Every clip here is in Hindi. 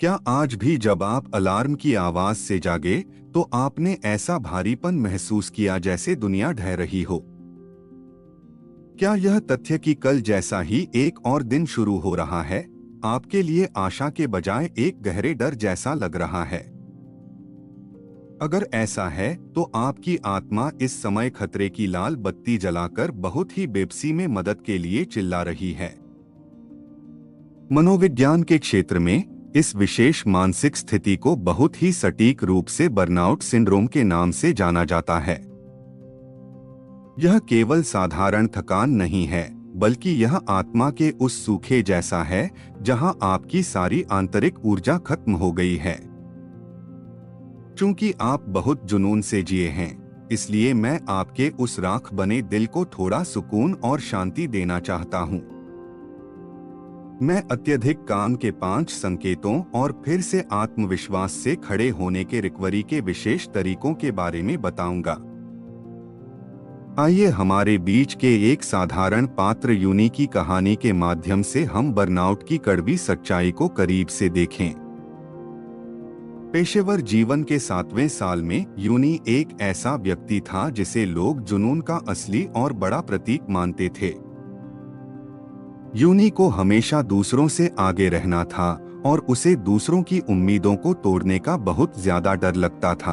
क्या आज भी जब आप अलार्म की आवाज से जागे तो आपने ऐसा भारीपन महसूस किया जैसे दुनिया ढह रही हो? क्या यह तथ्य कि कल जैसा ही एक और दिन शुरू हो रहा है आपके लिए आशा के बजाय एक गहरे डर जैसा लग रहा है? अगर ऐसा है तो आपकी आत्मा इस समय खतरे की लाल बत्ती जलाकर बहुत ही बेबसी में मदद के लिए चिल्ला रही है। मनोविज्ञान के क्षेत्र में इस विशेष मानसिक स्थिति को बहुत ही सटीक रूप से बर्नआउट सिंड्रोम के नाम से जाना जाता है। यह केवल साधारण थकान नहीं है, बल्कि यह आत्मा के उस सूखे जैसा है जहां आपकी सारी आंतरिक ऊर्जा खत्म हो गई है। चूंकि आप बहुत जुनून से जिए हैं, इसलिए मैं आपके उस राख बने दिल को थोड़ा सुकून और शांति देना चाहता हूं। मैं अत्यधिक काम के 5 संकेतों और फिर से आत्मविश्वास से खड़े होने के रिकवरी के विशेष तरीकों के बारे में बताऊंगा। आइए हमारे बीच के एक साधारण पात्र यूनी की कहानी के माध्यम से हम बर्नआउट की कड़वी सच्चाई को करीब से देखें। पेशेवर जीवन के 7वें साल में यूनी एक ऐसा व्यक्ति था जिसे लोग जुनून का असली और बड़ा प्रतीक मानते थे। यूनी को हमेशा दूसरों से आगे रहना था और उसे दूसरों की उम्मीदों को तोड़ने का बहुत ज्यादा डर लगता था।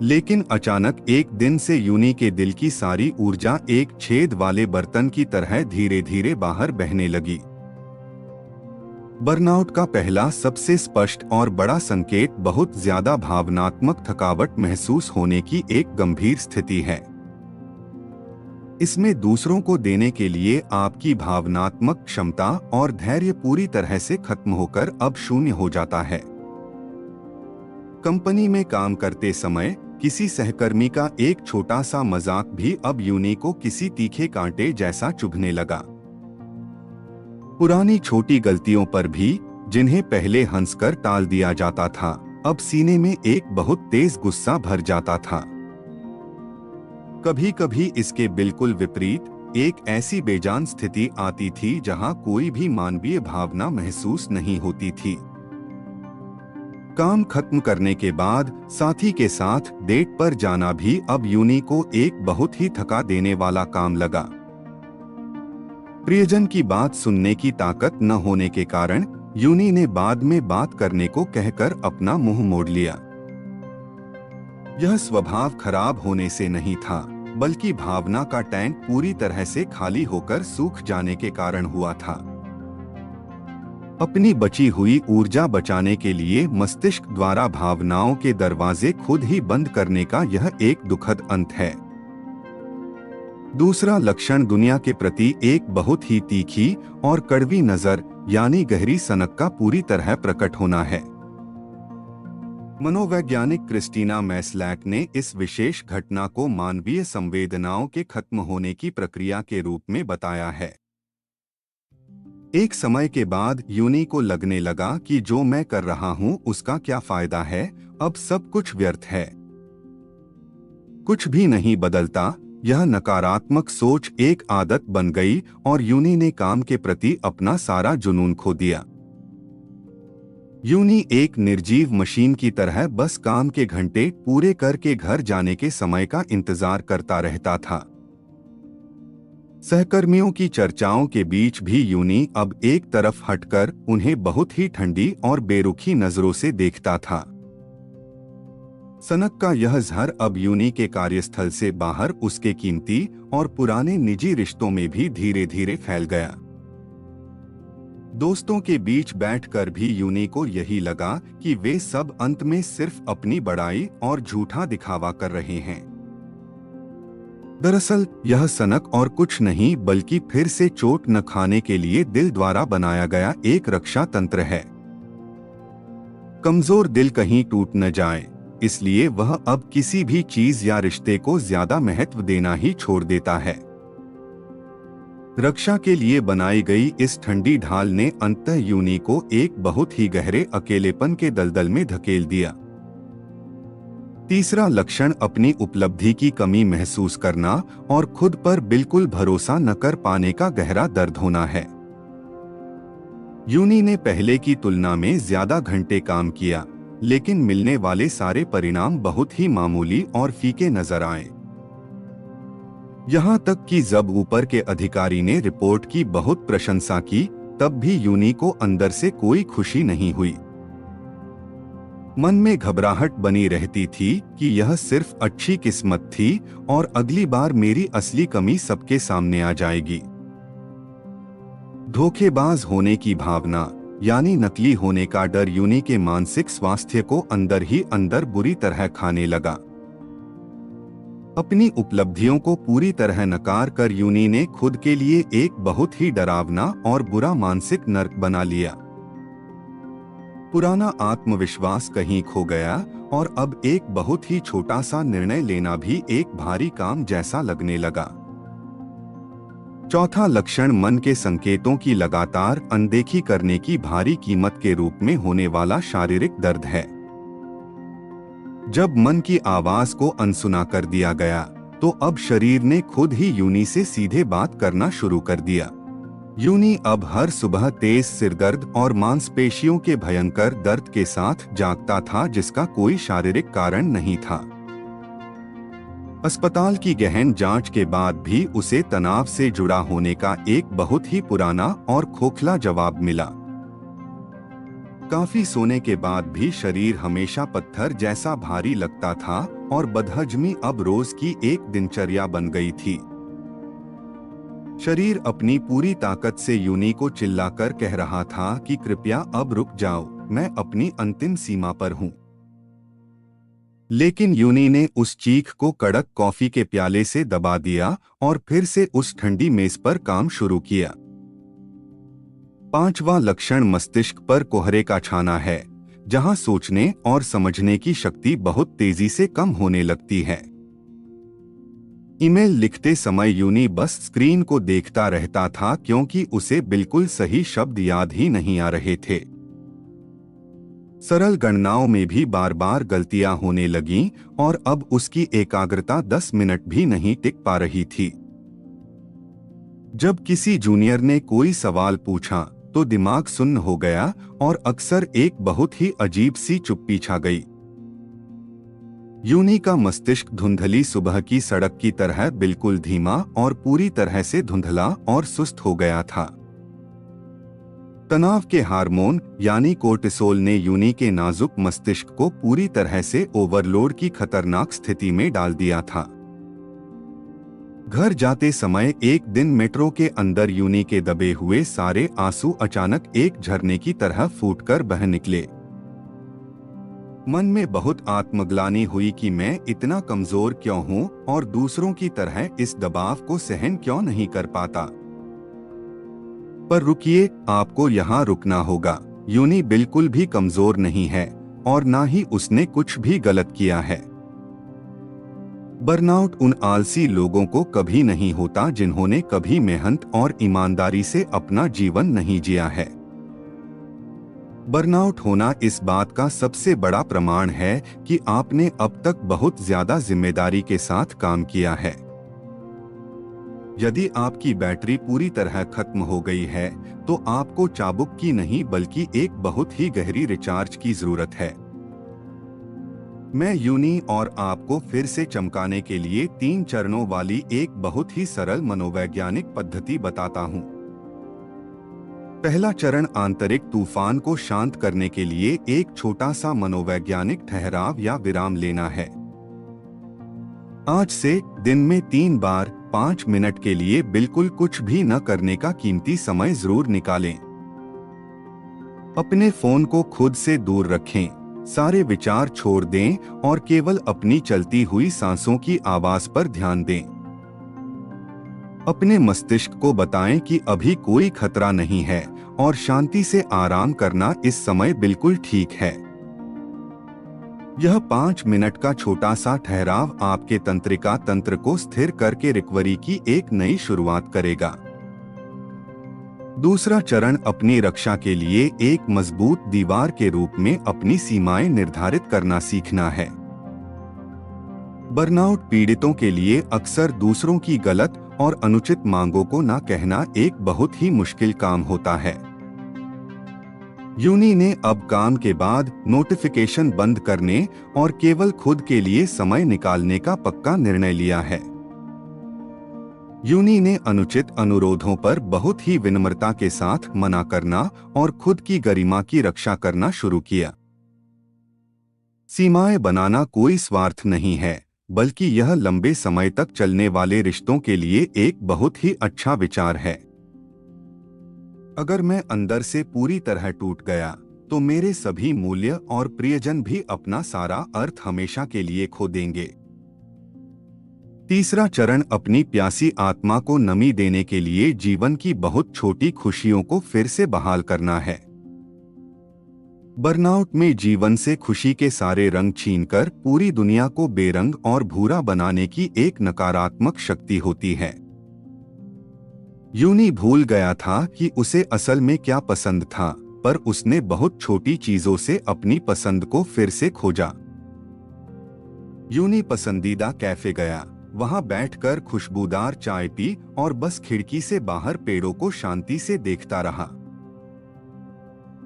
लेकिन अचानक एक दिन से यूनी के दिल की सारी ऊर्जा एक छेद वाले बर्तन की तरह धीरे धीरे बाहर बहने लगी। बर्नआउट का पहला सबसे स्पष्ट और बड़ा संकेत बहुत ज्यादा भावनात्मक थकावट महसूस होने की एक गंभीर स्थिति है। इसमें दूसरों को देने के लिए आपकी भावनात्मक क्षमता और धैर्य पूरी तरह से खत्म होकर अब शून्य हो जाता है। कंपनी में काम करते समय किसी सहकर्मी का एक छोटा सा मजाक भी अब यूनी को किसी तीखे कांटे जैसा चुभने लगा। पुरानी छोटी गलतियों पर भी, जिन्हें पहले हंसकर टाल दिया जाता था, अब सीने में एक बहुत तेज गुस्सा भर जाता था। कभी कभी इसके बिल्कुल विपरीत एक ऐसी बेजान स्थिति आती थी जहां कोई भी मानवीय भावना महसूस नहीं होती थी। काम खत्म करने के बाद साथी के साथ डेट पर जाना भी अब यूनी को एक बहुत ही थका देने वाला काम लगा। प्रियजन की बात सुनने की ताकत न होने के कारण यूनी ने बाद में बात करने को कहकर अपना मुंह मोड़ लिया। यह स्वभाव खराब होने से नहीं था, बल्कि भावना का टैंक पूरी तरह से खाली होकर सूख जाने के कारण हुआ था। अपनी बची हुई ऊर्जा बचाने के लिए मस्तिष्क द्वारा भावनाओं के दरवाजे खुद ही बंद करने का यह एक दुखद अंत है। दूसरा लक्षण दुनिया के प्रति एक बहुत ही तीखी और कड़वी नजर यानी गहरी सनक का पूरी तरह प्रकट होना है। मनोवैज्ञानिक क्रिस्टीना मैस्लैक ने इस विशेष घटना को मानवीय संवेदनाओं के खत्म होने की प्रक्रिया के रूप में बताया है। एक समय के बाद यूनी को लगने लगा कि जो मैं कर रहा हूं उसका क्या फायदा है, अब सब कुछ व्यर्थ है, कुछ भी नहीं बदलता। यह नकारात्मक सोच एक आदत बन गई और यूनी ने काम के प्रति अपना सारा जुनून खो दिया। यूनी एक निर्जीव मशीन की तरह बस काम के घंटे पूरे करके घर जाने के समय का इंतजार करता रहता था। सहकर्मियों की चर्चाओं के बीच भी यूनी अब एक तरफ हटकर उन्हें बहुत ही ठंडी और बेरुखी नजरों से देखता था। सनक का यह जहर अब यूनी के कार्यस्थल से बाहर उसके कीमती और पुराने निजी रिश्तों में भी धीरे धीरे फैल गया। दोस्तों के बीच बैठकर भी यूनी को यही लगा कि वे सब अंत में सिर्फ अपनी बड़ाई और झूठा दिखावा कर रहे हैं। दरअसल यह सनक और कुछ नहीं बल्कि फिर से चोट न खाने के लिए दिल द्वारा बनाया गया एक रक्षा तंत्र है। कमजोर दिल कहीं टूट न जाए, इसलिए वह अब किसी भी चीज या रिश्ते को ज्यादा महत्व देना ही छोड़ देता है। रक्षा के लिए बनाई गई इस ठंडी ढाल ने अंततः यूनी को एक बहुत ही गहरे अकेलेपन के दलदल में धकेल दिया। तीसरा लक्षण अपनी उपलब्धि की कमी महसूस करना और खुद पर बिल्कुल भरोसा न कर पाने का गहरा दर्द होना है। यूनी ने पहले की तुलना में ज्यादा घंटे काम किया, लेकिन मिलने वाले सारे परिणाम बहुत ही मामूली और फीके नजर आए। यहाँ तक कि जब ऊपर के अधिकारी ने रिपोर्ट की बहुत प्रशंसा की, तब भी यूनी को अंदर से कोई खुशी नहीं हुई। मन में घबराहट बनी रहती थी कि यह सिर्फ अच्छी किस्मत थी और अगली बार मेरी असली कमी सबके सामने आ जाएगी। धोखेबाज होने की भावना, यानी नकली होने का डर यूनी के मानसिक स्वास्थ्य को अंदर ही अंदर बुरी तरह खाने लगा। अपनी उपलब्धियों को पूरी तरह नकार कर यूनी ने खुद के लिए एक बहुत ही डरावना और बुरा मानसिक नर्क बना लिया। पुराना आत्मविश्वास कहीं खो गया और अब एक बहुत ही छोटा सा निर्णय लेना भी एक भारी काम जैसा लगने लगा। चौथा लक्षण मन के संकेतों की लगातार अनदेखी करने की भारी कीमत के रूप में होने वाला शारीरिक दर्द है। जब मन की आवाज को अनसुना कर दिया गया, तो अब शरीर ने खुद ही यूनी से सीधे बात करना शुरू कर दिया। यूनी अब हर सुबह तेज सिरदर्द और मांसपेशियों के भयंकर दर्द के साथ जागता था, जिसका कोई शारीरिक कारण नहीं था। अस्पताल की गहन जांच के बाद भी उसे तनाव से जुड़ा होने का एक बहुत ही पुराना और खोखला जवाब मिला। काफी सोने के बाद भी शरीर हमेशा पत्थर जैसा भारी लगता था और बदहजमी अब रोज की एक दिनचर्या बन गई थी। शरीर अपनी पूरी ताकत से यूनी को चिल्लाकर कह रहा था कि कृपया अब रुक जाओ, मैं अपनी अंतिम सीमा पर हूं। लेकिन यूनी ने उस चीख को कड़क कॉफी के प्याले से दबा दिया और फिर से उस ठंडी मेज पर काम शुरू किया। पांचवा लक्षण मस्तिष्क पर कोहरे का छाना है, जहां सोचने और समझने की शक्ति बहुत तेजी से कम होने लगती है। ईमेल लिखते समय यूनी बस स्क्रीन को देखता रहता था, क्योंकि उसे बिल्कुल सही शब्द याद ही नहीं आ रहे थे। सरल गणनाओं में भी बार बार गलतियां होने लगीं और अब उसकी एकाग्रता 10 मिनट भी नहीं टिक पा रही थी। जब किसी जूनियर ने कोई सवाल पूछा तो दिमाग सुन्न हो गया और अक्सर एक बहुत ही अजीब सी चुप्पी छा गई। यूनी का मस्तिष्क धुंधली सुबह की सड़क की तरह बिल्कुल धीमा और पूरी तरह से धुंधला और सुस्त हो गया था। तनाव के हार्मोन यानी कोर्टिसोल ने यूनी के नाजुक मस्तिष्क को पूरी तरह से ओवरलोड की खतरनाक स्थिति में डाल दिया था। घर जाते समय एक दिन मेट्रो के अंदर यूनी के दबे हुए सारे आंसू अचानक एक झरने की तरह फूटकर बह निकले। मन में बहुत आत्मग्लानि हुई कि मैं इतना कमजोर क्यों हूं और दूसरों की तरह इस दबाव को सहन क्यों नहीं कर पाता। पर रुकिए, आपको यहाँ रुकना होगा। यूनी बिल्कुल भी कमजोर नहीं है और ना ही उसने कुछ भी गलत किया है। बर्नआउट उन आलसी लोगों को कभी नहीं होता जिन्होंने कभी मेहनत और ईमानदारी से अपना जीवन नहीं जिया है। बर्नआउट होना इस बात का सबसे बड़ा प्रमाण है कि आपने अब तक बहुत ज्यादा जिम्मेदारी के साथ काम किया है। यदि आपकी बैटरी पूरी तरह खत्म हो गई है, तो आपको चाबुक की नहीं बल्कि एक बहुत ही गहरी रिचार्ज की जरूरत है। मैं यूनी और आपको फिर से चमकाने के लिए 3 चरणों वाली एक बहुत ही सरल मनोवैज्ञानिक पद्धति बताता हूँ। पहला चरण आंतरिक तूफान को शांत करने के लिए एक छोटा सा मनोवैज्ञानिक ठहराव या विराम लेना है। आज से दिन में 3 बार 5 मिनट के लिए बिल्कुल कुछ भी न करने का कीमती समय जरूर निकालें। अपने फोन को खुद से दूर रखें, सारे विचार छोड़ दें और केवल अपनी चलती हुई सांसों की आवाज पर ध्यान दें। अपने मस्तिष्क को बताएं कि अभी कोई खतरा नहीं है और शांति से आराम करना इस समय बिल्कुल ठीक है। यह 5 मिनट का छोटा सा ठहराव आपके तंत्रिका तंत्र को स्थिर करके रिकवरी की एक नई शुरुआत करेगा। दूसरा चरण अपनी रक्षा के लिए एक मजबूत दीवार के रूप में अपनी सीमाएं निर्धारित करना सीखना है। बर्नआउट पीड़ितों के लिए अक्सर दूसरों की गलत और अनुचित मांगों को ना कहना एक बहुत ही मुश्किल काम होता है। यूनी ने अब काम के बाद नोटिफिकेशन बंद करने और केवल खुद के लिए समय निकालने का पक्का निर्णय लिया है। यूनी ने अनुचित अनुरोधों पर बहुत ही विनम्रता के साथ मना करना और खुद की गरिमा की रक्षा करना शुरू किया। सीमाएं बनाना कोई स्वार्थ नहीं है, बल्कि यह लंबे समय तक चलने वाले रिश्तों के लिए एक बहुत ही अच्छा विचार है। अगर मैं अंदर से पूरी तरह टूट गया, तो मेरे सभी मूल्य और प्रियजन भी अपना सारा अर्थ हमेशा के लिए खो देंगे। तीसरा चरण अपनी प्यासी आत्मा को नमी देने के लिए जीवन की बहुत छोटी खुशियों को फिर से बहाल करना है। बर्नआउट में जीवन से खुशी के सारे रंग छीनकर पूरी दुनिया को बेरंग और भूरा बनाने की एक नकारात्मक शक्ति होती है। यूनी भूल गया था कि उसे असल में क्या पसंद था, पर उसने बहुत छोटी चीजों से अपनी पसंद को फिर से खोजा। यूनी पसंदीदा कैफे गया, वहां बैठकर खुशबूदार चाय पी और बस खिड़की से बाहर पेड़ों को शांति से देखता रहा।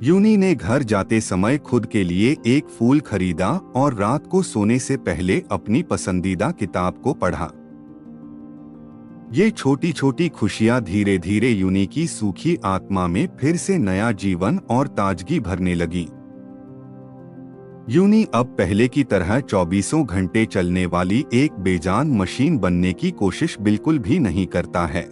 यूनी ने घर जाते समय खुद के लिए एक फूल खरीदा और रात को सोने से पहले अपनी पसंदीदा किताब को पढ़ा। ये छोटी छोटी खुशियां धीरे धीरे यूनी की सूखी आत्मा में फिर से नया जीवन और ताजगी भरने लगी। यूनी अब पहले की तरह 24 घंटे चलने वाली एक बेजान मशीन बनने की कोशिश बिल्कुल भी नहीं करता है।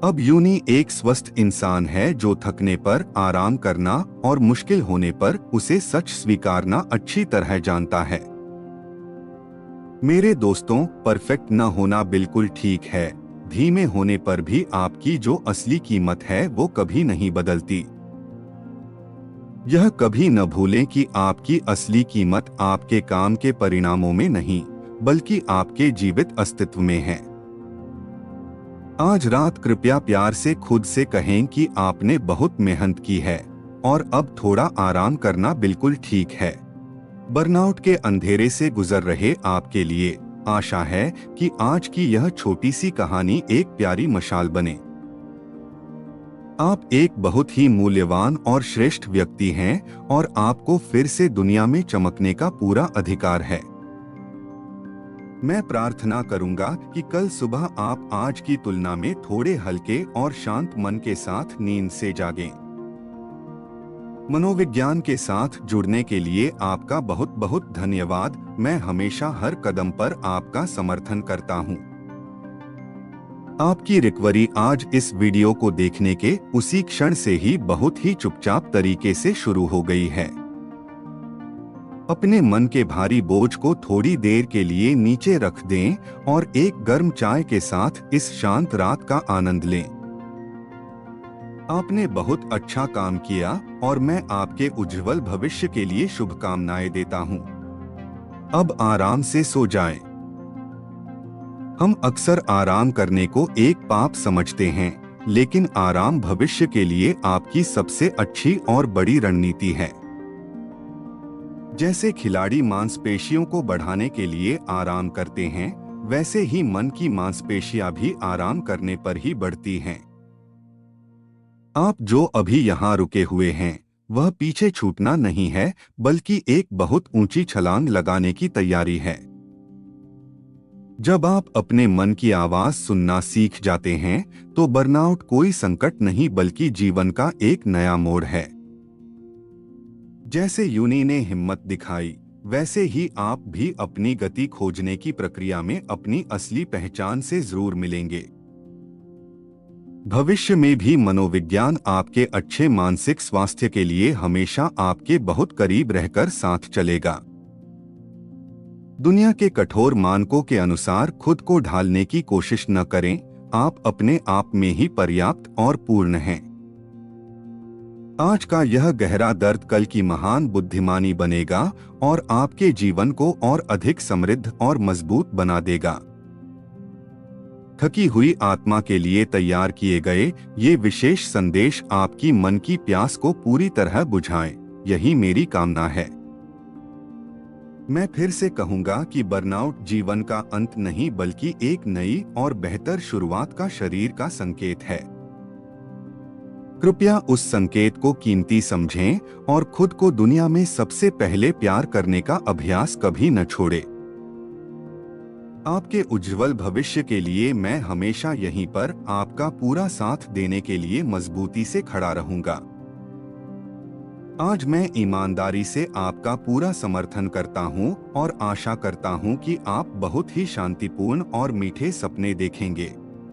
अब यूनी एक स्वस्थ इंसान है जो थकने पर आराम करना और मुश्किल होने पर उसे सच स्वीकारना अच्छी तरह जानता है। मेरे दोस्तों, परफेक्ट न होना बिल्कुल ठीक है। धीमे होने पर भी आपकी जो असली कीमत है वो कभी नहीं बदलती। यह कभी न भूलें कि आपकी असली कीमत आपके काम के परिणामों में नहीं, बल्कि आपके जीवित अस्तित्व में है। आज रात कृपया प्यार से खुद से कहें कि आपने बहुत मेहनत की है और अब थोड़ा आराम करना बिल्कुल ठीक है। बर्नआउट के अंधेरे से गुजर रहे आपके लिए आशा है कि आज की यह छोटी सी कहानी एक प्यारी मशाल बने। आप एक बहुत ही मूल्यवान और श्रेष्ठ व्यक्ति हैं और आपको फिर से दुनिया में चमकने का पूरा अधिकार है। मैं प्रार्थना करूंगा कि कल सुबह आप आज की तुलना में थोड़े हल्के और शांत मन के साथ नींद से जागें। मनोविज्ञान के साथ जुड़ने के लिए आपका बहुत बहुत धन्यवाद। मैं हमेशा हर कदम पर आपका समर्थन करता हूं। आपकी रिकवरी आज इस वीडियो को देखने के उसी क्षण से ही बहुत ही चुपचाप तरीके से शुरू हो गई है। अपने मन के भारी बोझ को थोड़ी देर के लिए नीचे रख दें और एक गर्म चाय के साथ इस शांत रात का आनंद लें। आपने बहुत अच्छा काम किया और मैं आपके उज्जवल भविष्य के लिए शुभकामनाएं देता हूं। अब आराम से सो जाएं। हम अक्सर आराम करने को एक पाप समझते हैं, लेकिन आराम भविष्य के लिए आपकी सबसे अच्छी और बड़ी रणनीति है। जैसे खिलाड़ी मांसपेशियों को बढ़ाने के लिए आराम करते हैं, वैसे ही मन की मांसपेशियां भी आराम करने पर ही बढ़ती हैं। आप जो अभी यहाँ रुके हुए हैं, वह पीछे छूटना नहीं है, बल्कि एक बहुत ऊंची छलांग लगाने की तैयारी है। जब आप अपने मन की आवाज सुनना सीख जाते हैं, तो बर्नआउट कोई संकट नहीं बल्कि जीवन का एक नया मोड़ है। जैसे यूनी ने हिम्मत दिखाई, वैसे ही आप भी अपनी गति खोजने की प्रक्रिया में अपनी असली पहचान से जरूर मिलेंगे। भविष्य में भी मनोविज्ञान आपके अच्छे मानसिक स्वास्थ्य के लिए हमेशा आपके बहुत करीब रहकर साथ चलेगा। दुनिया के कठोर मानकों के अनुसार खुद को ढालने की कोशिश न करें। आप अपने आप में ही पर्याप्त और पूर्ण हैं। आज का यह गहरा दर्द कल की महान बुद्धिमानी बनेगा और आपके जीवन को और अधिक समृद्ध और मजबूत बना देगा। थकी हुई आत्मा के लिए तैयार किए गए ये विशेष संदेश आपकी मन की प्यास को पूरी तरह बुझाएं, यही मेरी कामना है। मैं फिर से कहूंगा कि बर्नआउट जीवन का अंत नहीं बल्कि एक नई और बेहतर शुरुआत का शरीर का संकेत है। कृपया उस संकेत को कीमती समझें और खुद को दुनिया में सबसे पहले प्यार करने का अभ्यास कभी न छोड़ें। आपके उज्जवल भविष्य के लिए मैं हमेशा यहीं पर आपका पूरा साथ देने के लिए मजबूती से खड़ा रहूंगा। आज मैं ईमानदारी से आपका पूरा समर्थन करता हूं और आशा करता हूं कि आप बहुत ही शांतिपूर्ण और मीठे सपने देखेंगे।